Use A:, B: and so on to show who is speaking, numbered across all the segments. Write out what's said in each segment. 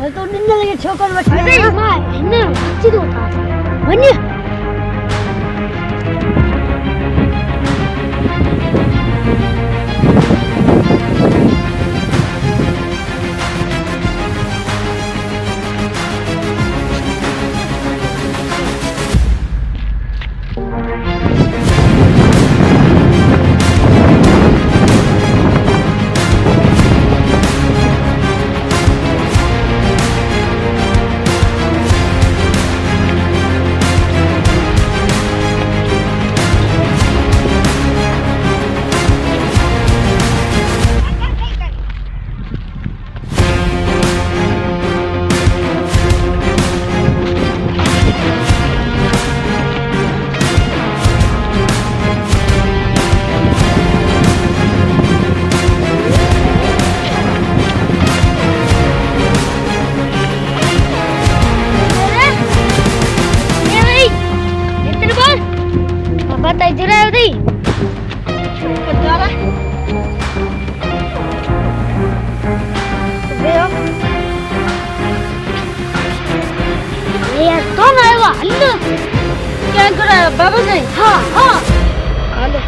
A: तो निन्ने लगे छोकर बैठे अरे मां ने सीधो था वन्य बाबा नहीं हाँ हाँ हेलो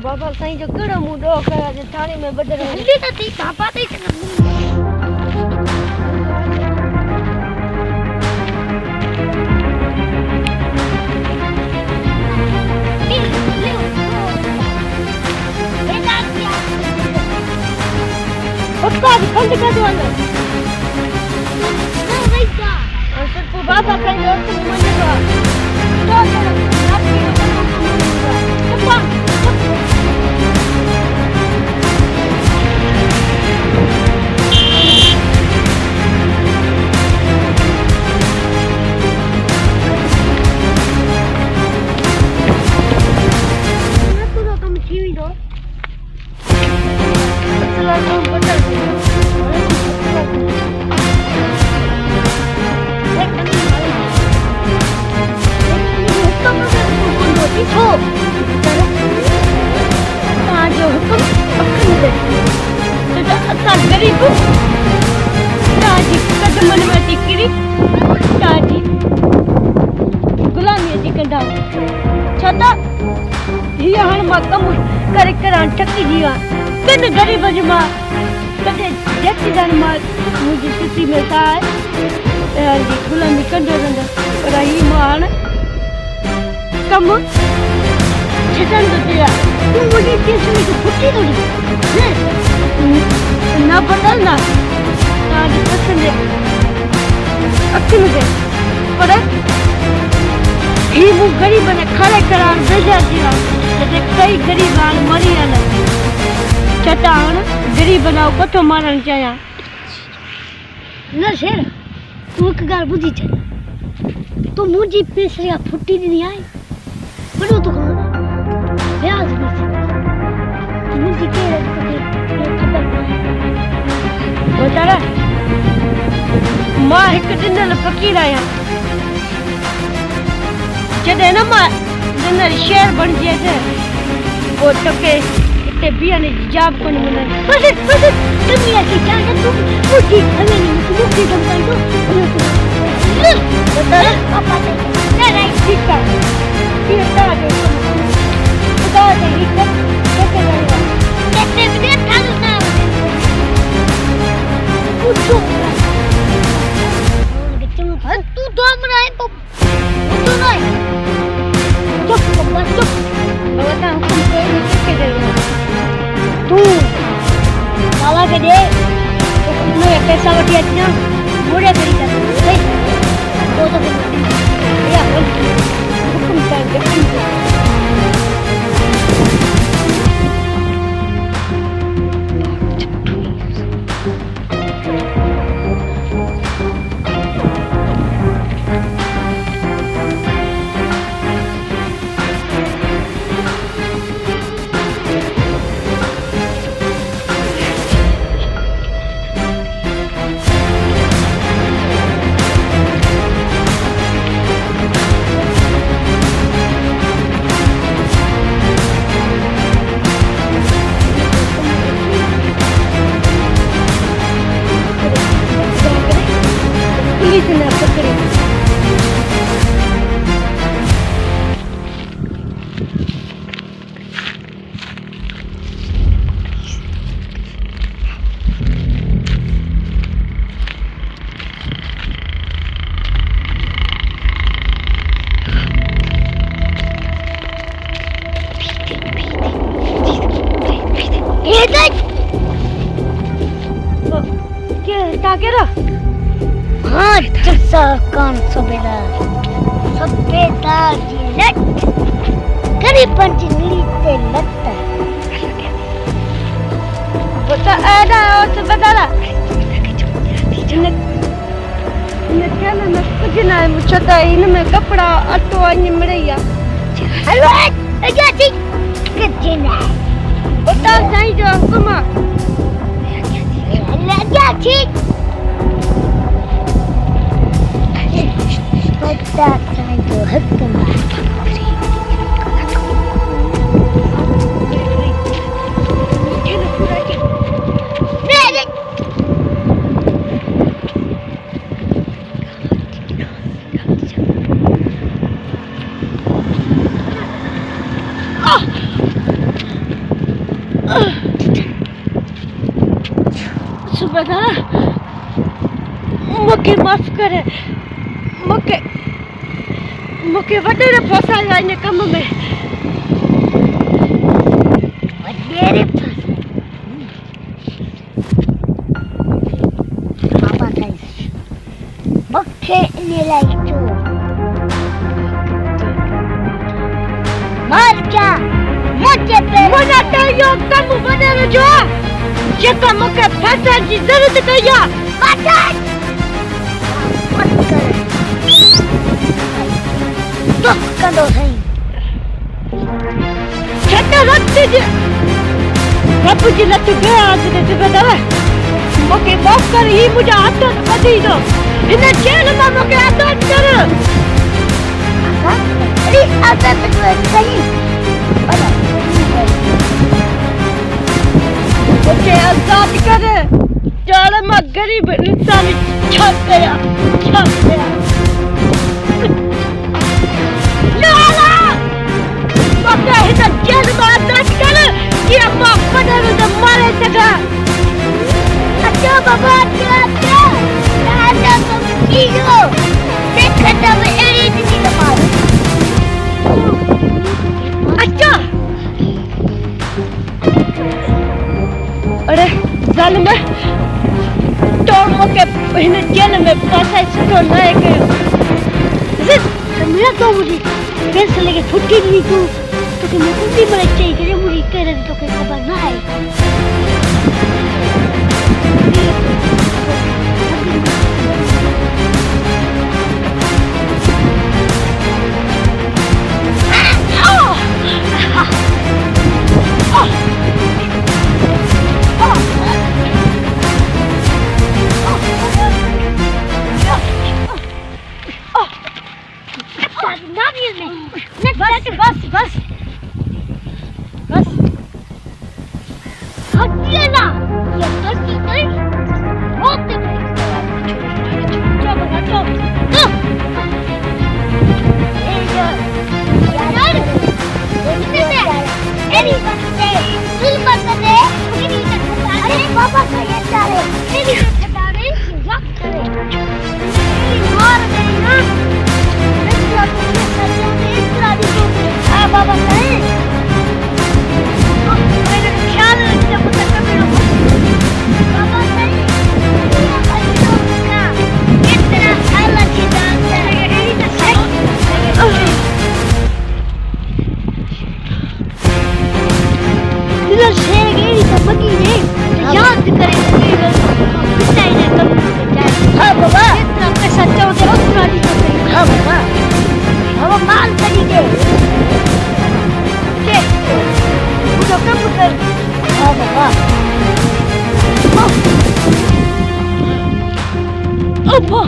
A: बाबा साईं जो कड़ो मुंडो कया जे थाली में बदर हल्दी त थी पापा ते खंड का दो अंदर ना भाई का अंसर को बाबा कहीं और तो मुझे का तो ठकी जीवा कद गरीब जमा कदे जट जन मां मुझे किसी में था जी गुलामी कंदो रंग पर ही मान कम छतन तो दिया तू मुझे किस में तो फुटी थोड़ी ना बदलना आज पसंद अक्ल दे पर ही वो गरीब ने खड़े करार भेजा दिया जैसे कई गरीब आन मरी आना चटान गरीब बनाओ कठो मारन चाया न शेर तू एक गाल बुझी चल तो मुझी पेसरिया फुटी नहीं आई बड़ो तो ब्याज भी मुझी के खबर बता मां एक दिन फकीर आया जदे ना मां दिन शेर बन जाए वो तो के इतने बिया ने जाब को नहीं मना बस दुनिया की चाहे तू मुझे हमें नहीं मुझे तुम कर दो बता पापा ने नहीं ठीक है ये तारा दे खुदा दे इज्जत कैसे करेगा कैसे भी था ना पूछो तू तो हमरा है तो नहीं चुप बता हुकुम कोई नहीं के दे तू साला के दे तो ये पैसा वटी अच्छा मोड़े करी कर सही तो या हुकुम कर दे पुलिस ने पकड़ी। क्या हाँ चर्चा कान सबेला सबेदा जिलट करी पंच नीते लगता बता आना और बता ला ने क्या ना कुछ ना मुझे तो इनमें कपड़ा अटो अन्य मरेया हेलो क्या ठीक कितने ना बता सही जो तुम क्या ठीक बता सही जो हक मुके माफ करे मुके वडेरे फसाया इन कम में वडेरे बाबा ताई मुके ने लाई तो मार क्या मुझे पे मुझे तो यो कम वडेरे जो जेका मुके फसा जी जरूरत कया बता तो कदो है छटा रत्ते जे बापू जी लत गया आज ने बता मुके माफ कर ही मुझे हाथ बधी दो इन जेल में मुके आजाद कर अरे आजाद तो सही मुझे आजाद कर जाल में गरीब इंसान छप गया पक्का है तो जेल में आजाद कर कि अम्मा पदर में मारे सका अच्छा बाबा क्या राजा तुम कीलो देखा तब एरी दी मार अच्छा अरे जालिम तो मुके इन जेल में फसाई सुनो ना एक मेरा तो मुझे फैसले के छुट्टी नहीं तो कि मैं कुछ मरे चाहिए कि मुझे कह रहे तो कोई खबर ना है बस हटिए ना ये बस नहीं रोते चलो यार एरी बंदे तुम बंदे अरे पापा का ये चाले एरी बंदे रख करे मार दे ना मैं तो सच्चा में इतना भी हां बाबा नहीं मेरे ख्याल रखना पड़ता मेरे बाबा नहीं इतना साला की डांस है एरी तो सही दिल से एरी तो मगी ने याद करे कितना ही कम जाए हां बाबा इतना पैसा चाहते हो उतना नहीं हां बाबा हम माल खरीदे के तो कम कर हां बाबा अब्बा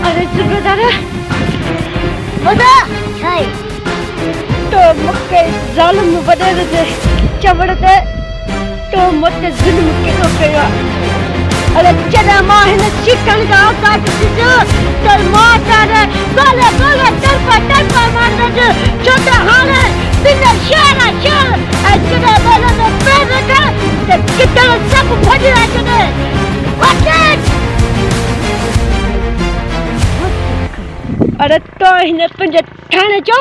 A: अरे सुबेदार बता हाय तो मुके जालिम बदल दे चवड़ ते तो मत जुल्म केॾो कयो अरे जॾहिं मां हिन चिकन खां आज़ाद थींदो त मां तारे गोले गोले टरपा मारंदसि छो त हाणे बिन शहर ऐं जॾहिं ॿेल में पैर रखां त किथां सभु भॼी अचनि अरे तो हिन पंहिंजे ठाणे जो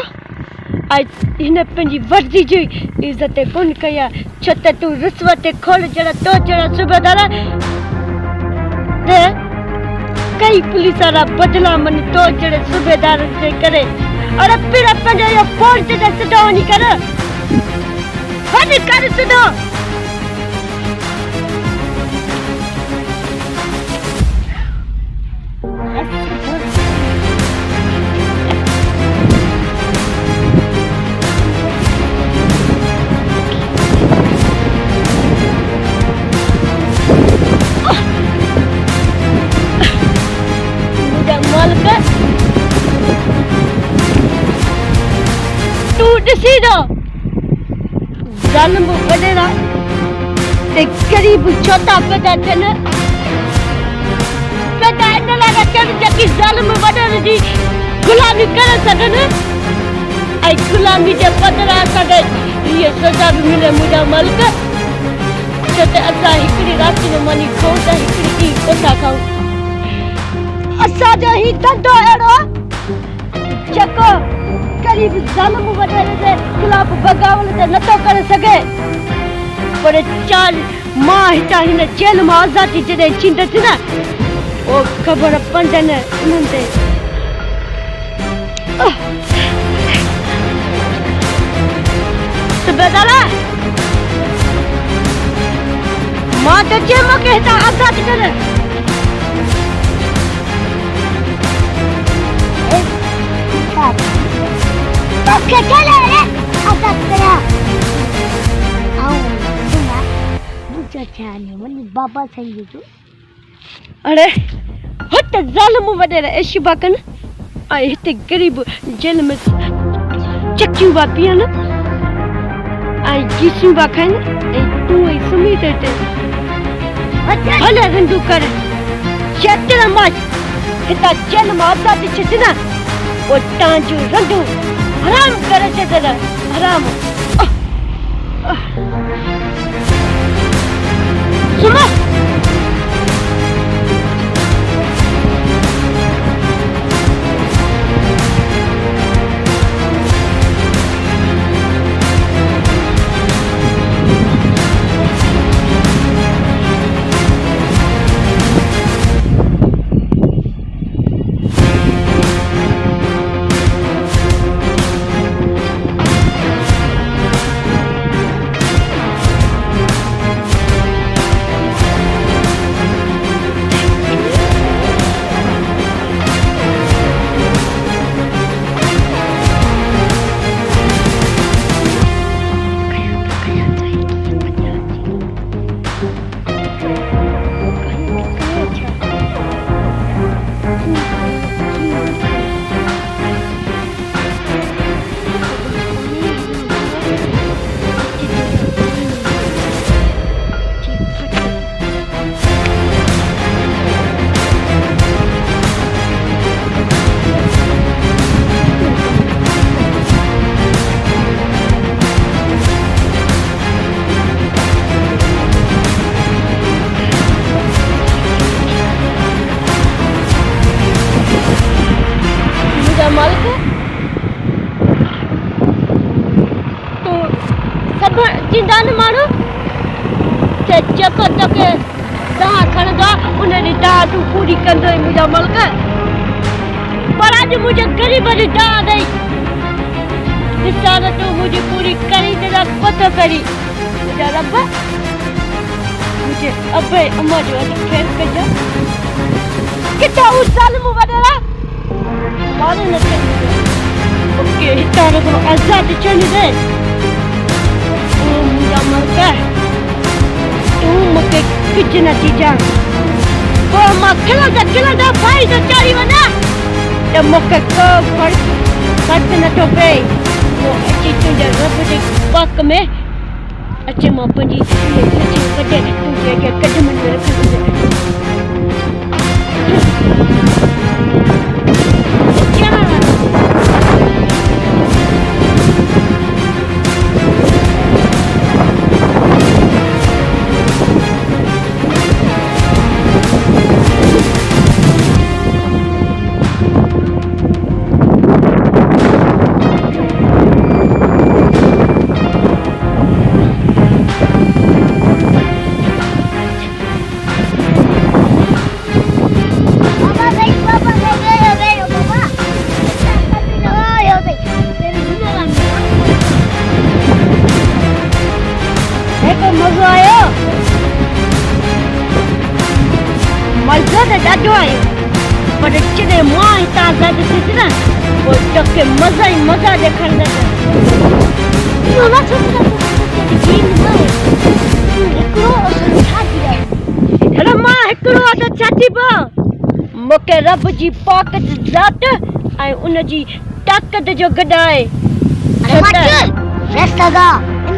A: ऐं हिन पंहिंजी वर्दी जी इज़त कोन कई आहे छो त तूं रिश्वत खोल जहिड़ा तो जहिड़ा सूबेदार कई पुलिस वारा बदला मन तो जड़े सूबेदार से करे अरे फिर पंहिंजो इहो फोन ते सिधो वञी कर सिधो ॾिसी दो ज़ालिम वॾेरा ते ग़रीब छो था पैदा थियनि पैदा इन लाइ थियनि जेकी ज़ालिम वॾेरे जी ग़ुलामी करे सघनि ऐं ग़ुलामी जे बदिरां असांखे हीअ सज़ा बि मिले मुंहिंजा मालिक छो त असां हिकिड़ी राति जो वञी खाऊं त हिकिड़ी ॾींहुं कोठा खाऊं असांजो ही धंधो अहिड़ो जेको गरीब ज़ालिम वॾेरे जे ख़िलाफ़ बग़ावत नथो करे सघे पर चाल मां हितां हिन जेल मां आज़ादी जॾहिं थींदसि न ओ ख़बर पवंदनि उन्हनि ते सूबेदार मां त चयो मूंखे हितां आज़ाद कर तोखे चले रे आज़ाद करा आओ सुना मुझे जाने मनी बाबा सही जो अरे हट ज़ालिम वॾेरा ऐश बाकन ऐं हिते ग़रीब जेल में चकियूं बि पीअनि ऐं जीसियूं बि खाइनि ऐं तूं ई सुम्ही थो हिते भले रंडू कर जेतिरा मां हितां जेल मां आज़ाद थियसि न पोइ तव्हांजो रंडू हराम करे छॾ हराम सुनो जिंदान माण्हू जेको तोखे दाह खणंदो आहे उन जी दाह तूं पूरी कंदो मुंहिंजा मल्क पर अॼु मुंहिंजे ग़रीब जी दाह ॾेई ॾिसां तूं मुंहिंजी पूरी करी तुंहिंजा पत करी मुंहिंजा रब मुंहिंजे अब अम्मा जो अॼु ख़ैरु कजां किथां हू ज़ालिम वॾेरा मारे न ओके हितां रुगो आज़ाद थियणी ॾे मुंहिंजा मल्क तूं मूंखे कुझु नथी ॾियां पोइ मां खिलंदा भाई थो चढ़ी वञा त मूंखे को फ़र्क़ु नथो पए पोइ अची तुंहिंजे रब जे पाक में अच्छे मां पंहिंजी कॾहिं तुंहिंजे अॻियां कदमनि में रखंदुसि। मज़ो आयो? मज़ो त ॾाढो आयो, पर जॾहिं मां हितां गॾु थियसि न पोइ तोखे मज़ा ई मज़ा ॾेखारींदसि। इहो न सोचंदा हिकिड़ो छा थी आहे? अरे मां हिकिड़ो त छा थी पियो? मूंखे रब जी पाक ज़ात ऐं उनजी ताक़त जो गॾु आहे।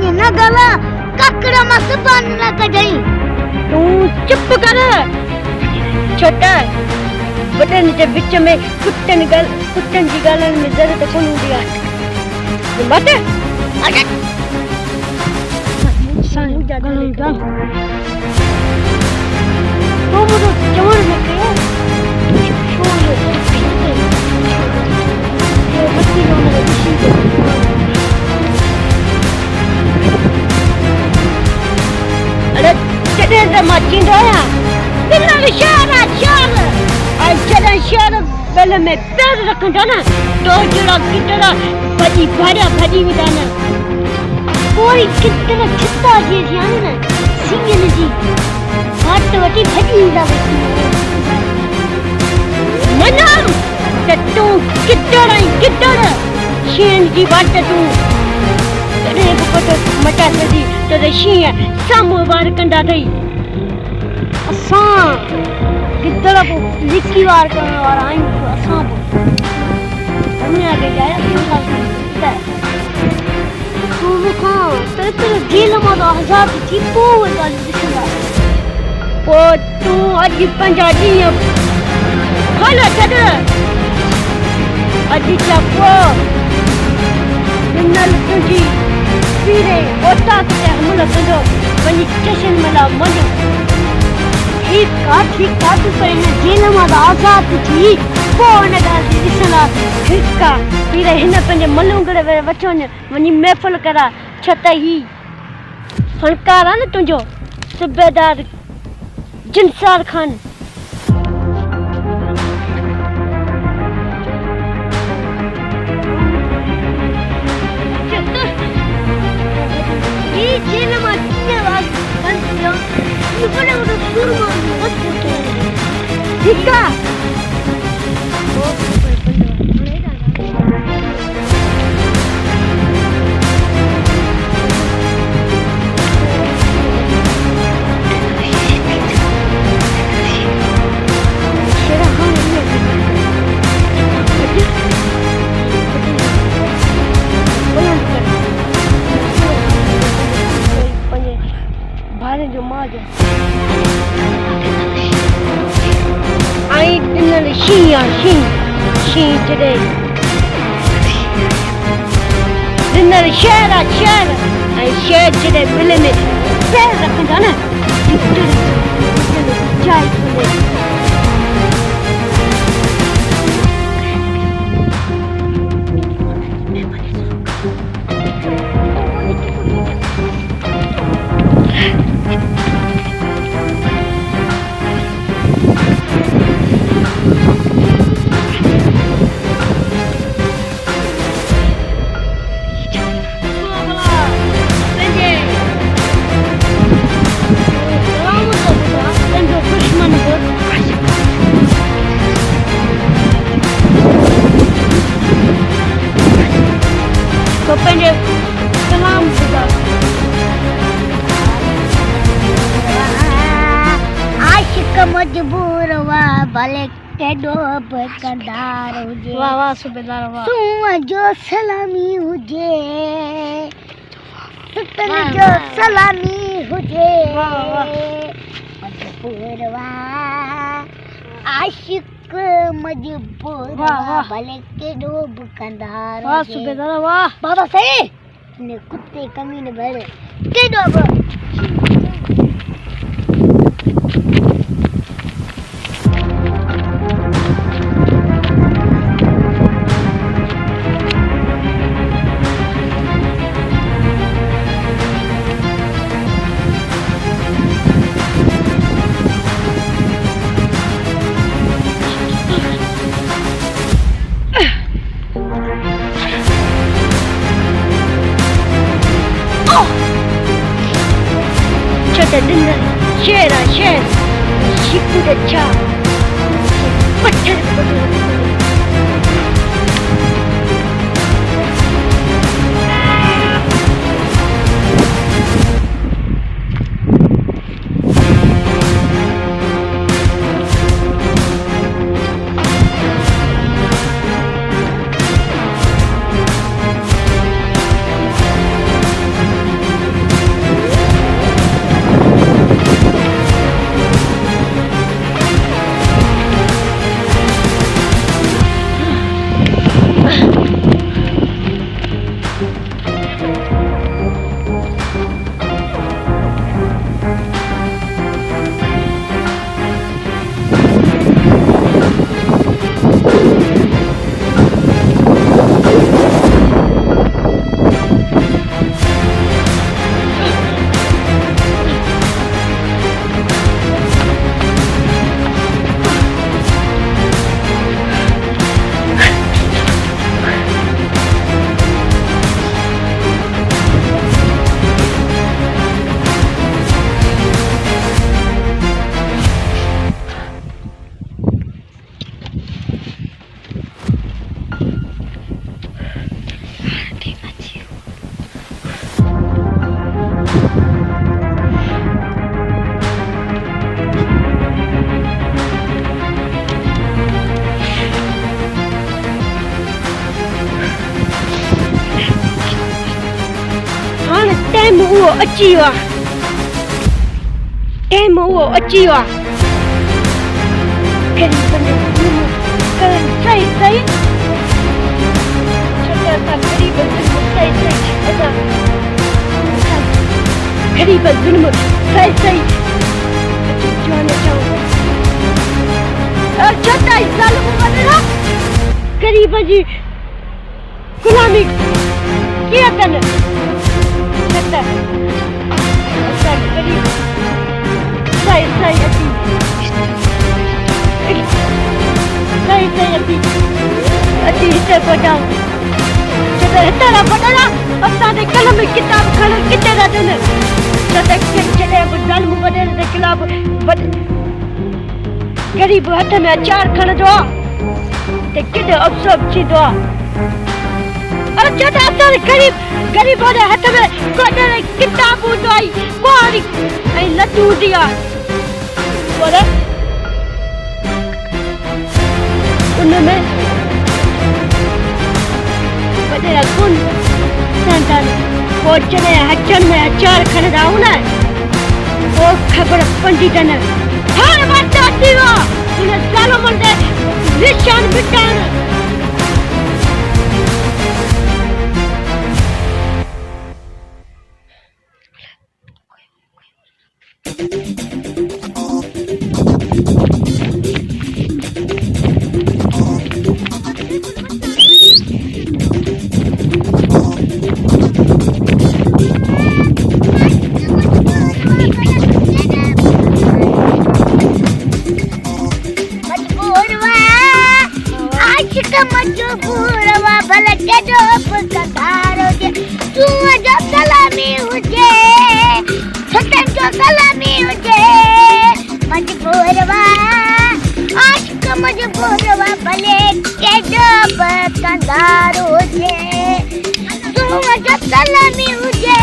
A: न ॻाल्हा काकड़ा मां ज़बान न कढई। तूं चुप कर। छो त वॾनि जे विच में कुटनि जी ॻाल्हियुनि में ज़रूरत कोन हूंदी आहे। मत तूं मुंहिंजो चवण न कयो। जॾहिं त मां चींदो आहियां दिलि शहर आहे शहर, ऐं जॾहिं शहर बेल में पैर रखंदा न तो जहिड़ा किटरा भॼी भाॼा भॼी वेंदा न। पोइ किटरा छिता जीअं आहिनि न सिंगल जी हाथ वठी भॼी वेंदा। मनम त तूं किटड़ ऐं किटड़ शींहनि जी वाट तूं कॾहिं बि पतो मटा सघी त शींहं साम्हूं वार कंदा अथई। असां गिदड़ पोइ लिकी वार करण वारा आहियूं। असां दुनिया खे तूं मूंखां त जेल मां त आज़ाद थी पोइ उहे ॻाल्हियूं ॾिसंदा। पोइ तूं अॼु पंहिंजा ॾींहं हल छॾ। अॼु छा पोइ ॾिनल तुंहिंजी पीरे औताक ते हमलो कंदो वञी स्टेशन मला मञो। ठीकु आहे तूं पर हिन जेल मां त आज़ाद थी पोइ हुन ॻाल्हि ते ॾिसंदा। ठीकु आहे पीरे हिन पंहिंजे मलूंगड़ वठी वञी महफ़िल करा। छो त ही फनकार आहे न तुंहिंजो सूबेदार जिनसार ख़ान। ठीक है जो माज आई दिनल शी today दिनल शहर आई शहर today मिले में पैर रखंदा न चाय पीले। सलाम आशिक मजबूर हुआ भले केॾो बि कंदार हुजे। वाह वाह सूबेदार वाह। तूं जो सलामी हुजे
B: छतन जो सलामी हुजे मजबूरवा आशिक मजबूरवा भले के डूब कंदार
A: वाह सुबेदार वाह
B: बाबा सही ने कुत्ते कमीने भरे के डूब
A: शेर शिकू अच्छा पत्थर अची वा टाइम वो अची वा सही सही छोटा सा गरीब सही ऐसा गरीब जुल्म सही जाना चाहूँ छोटा जालिम बनेगा गरीब जी गुलामी किया करना गरीब हथ में अचार खणंदो ते केॾो अफ़सोस थींदो आहे गरीब वारे हथ में कोॾे किताब हूंदो आहे कुआरी ऐं लड्डू हूंदी आहे पर उनमें वॾेरा गुण संतान पोइ जॾहिं हथनि में अचार खणंदा आहियूं न पोइ ख़बर पवंदी अथनि हाणे मां चाहती हुआ हुन ज़ालुमनि ते निशान मिटाइण मजबूरवा भले के जो कंधारो जे तू जो सलामी हुजे छतन जो सलामी हुजे मजबूरवा आशिक मजबूरवा भले के जो कंधारो जे तू जो सलामी हुजे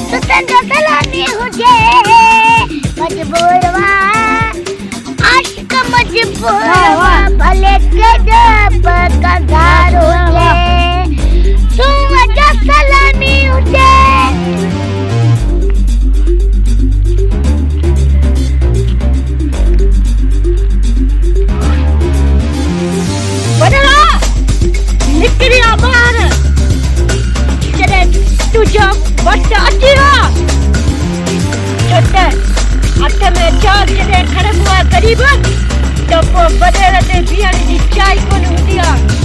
A: छतन जो सलामी हुजे मजबूरवा आशिक मजबूरवा भले के जब कंधार हुजे तू वजह सलामी हुजे बस अची वियो छो त हथ में चार जॾहिं खणबो आहे ग़रीब त पोइ बॾेर ते बीहण जी चाई कोन हूंदी आहे।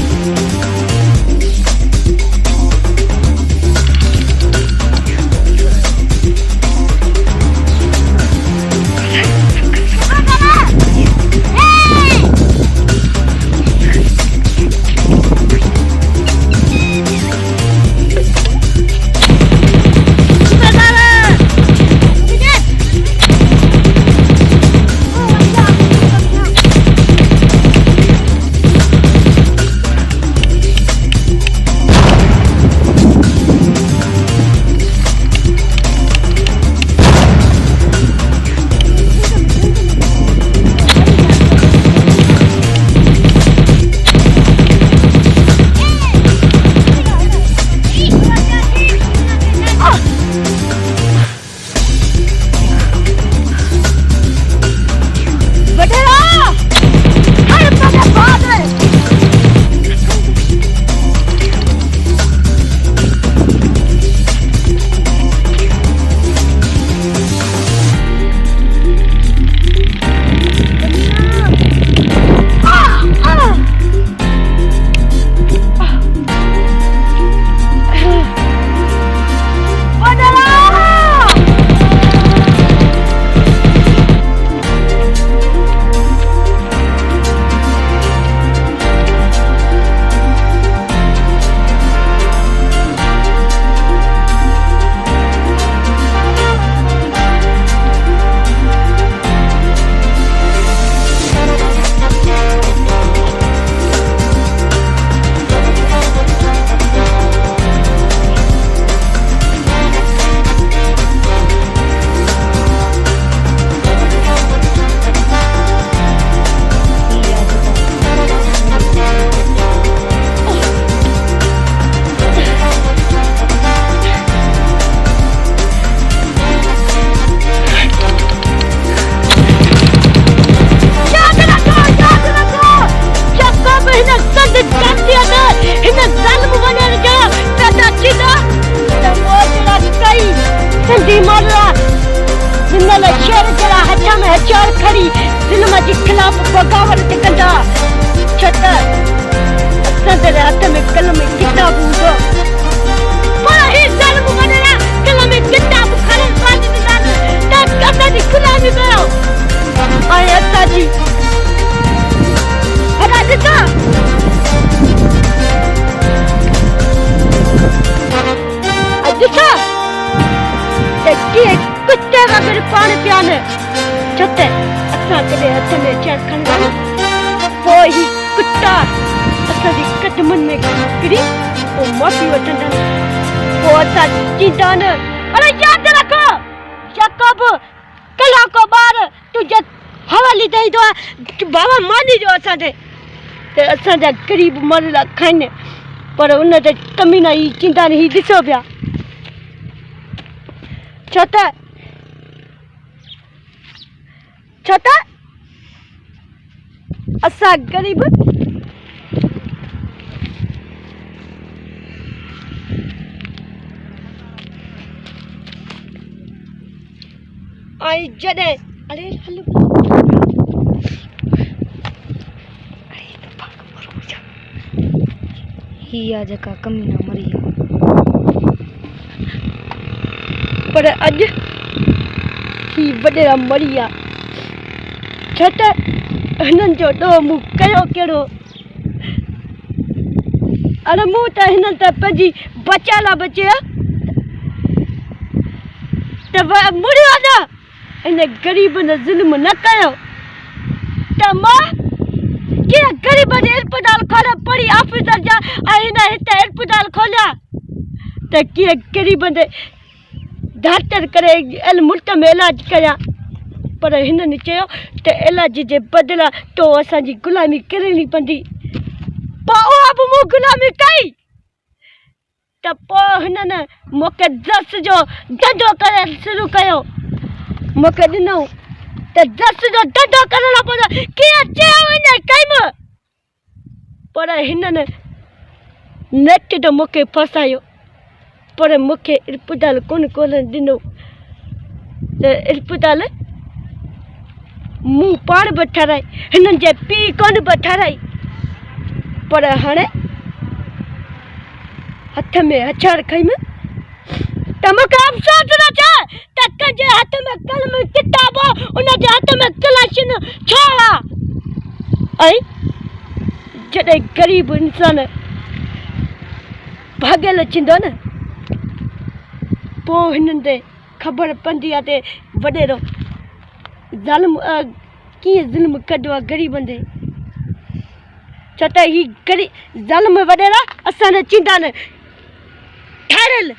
A: अरे याद रखो यकब कला को बार तुझे हवाली दई दो बाबा मानी जो असांजे ते असांजा गरीब माण्हू खाइनि पर उन ते कमी न ही चिंता नहीं ॾिसो पिया छो त असां गरीब आई जॾहिं अरे हलो
B: ही आ जेका कमीना मरी
A: पर अॼु ही वॾेरा मरी आहे छो त हिननि जो ॾोह मूं कयो कहिड़ो अरे मूं त हिननि त पंहिंजी बचाला बचिया त मुड़ियो न इन ग़रीब ने ज़ुल्म न कयो त मां कीअं ग़रीब जे अस्पताल खोले पढ़ी ऑफिसर जा ऐं हिन हिते अस्पताल खोलिया त कीअं ग़रीब जे डॉक्टर करे मुल्क में इलाज कया पर हिननि चयो त इलाज जे बदिला तो असांजी ग़ुलामी करणी पवंदी पोइ उहा बि मूं ग़ुलामी कई त पोइ हिननि मूंखे दस जो धंधो करे शुरू कयो मूंखे ॾिनो त दस जो धंधो करणो पवंदो कीअं चयो हिन कयमि पर हिननि नेट जो मूंखे फसायो पर मूंखे इस्पताल कोन खोलण ॾिनो त इस्पताल मूं पाण बि ठाराई, हिननि जे पीउ कोन बि ठाराई, पर हाणे हथ में हथियार खईं त मूंखे अफ़सोस न थिए त कंहिंजे हथ में कलम किताब हो, उनजे हथ में कलाशिन छो आहे। ऐं जॾहिं ग़रीब इंसान भाॻियल थींदो न, पोइ हिननि ते ख़बर पवंदी आहे ते वॾेरो ज़ालिम कीअं ज़ुल्म कंदो आहे ग़रीबनि ते। छो त ही ज़ालिम वॾेरा असांजा थींदा न ठाहियल,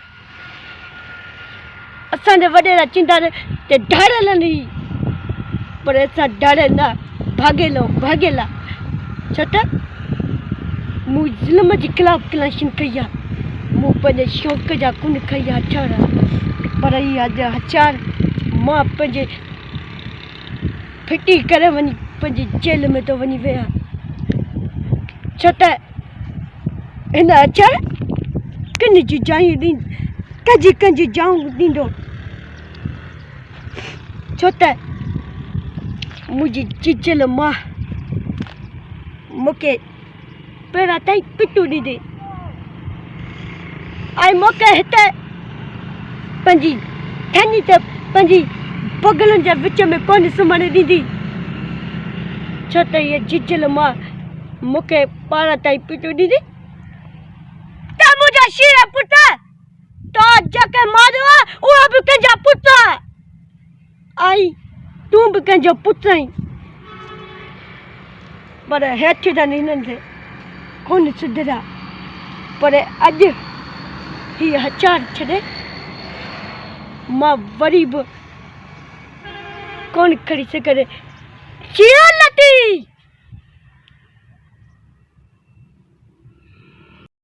A: असांजा वॾेरा थींदा न ते ढारियल आहिनि ही, पर असां ढारियल न, भाॻियल आहे। छो त मूं ज़ुल्म जे ख़िलाफ़ क्लाशिन कई आहे, मूं पंहिंजे शौक़ जा कोन खई आहे हथियार, पर इहा अॼु हथियार मां पंहिंजे फिटी करे वञी पंहिंजी जेल में थो वञी विया। छो त हिन हथियार किन जी जायूं कंहिंजी जाऊं ॾींदो। छो त मुंहिंजी चिचियल मां मूंखे पहिरां ताईं पिटू ॾींदी, ऐं मूंखे हिते पंहिंजी ठनी त पंहिंजी बगलनि जे विच में कोन सुम्हण ॾींदी। छो त इहा चिचियल मां मूंखे पाण ताईं पिटू ॾींदी त मुंहिंजा शीर पुट तो जेके मारियो आहे उहो बि कंहिंजा पुट आहे, ऐं तूं बि कंहिंजो पुट आहीं। पर हेठि त हिननि खे कोन सुधरा, पर अॼु हीअ हथियार छॾे मां वरी बि कोन खणी सघंदे।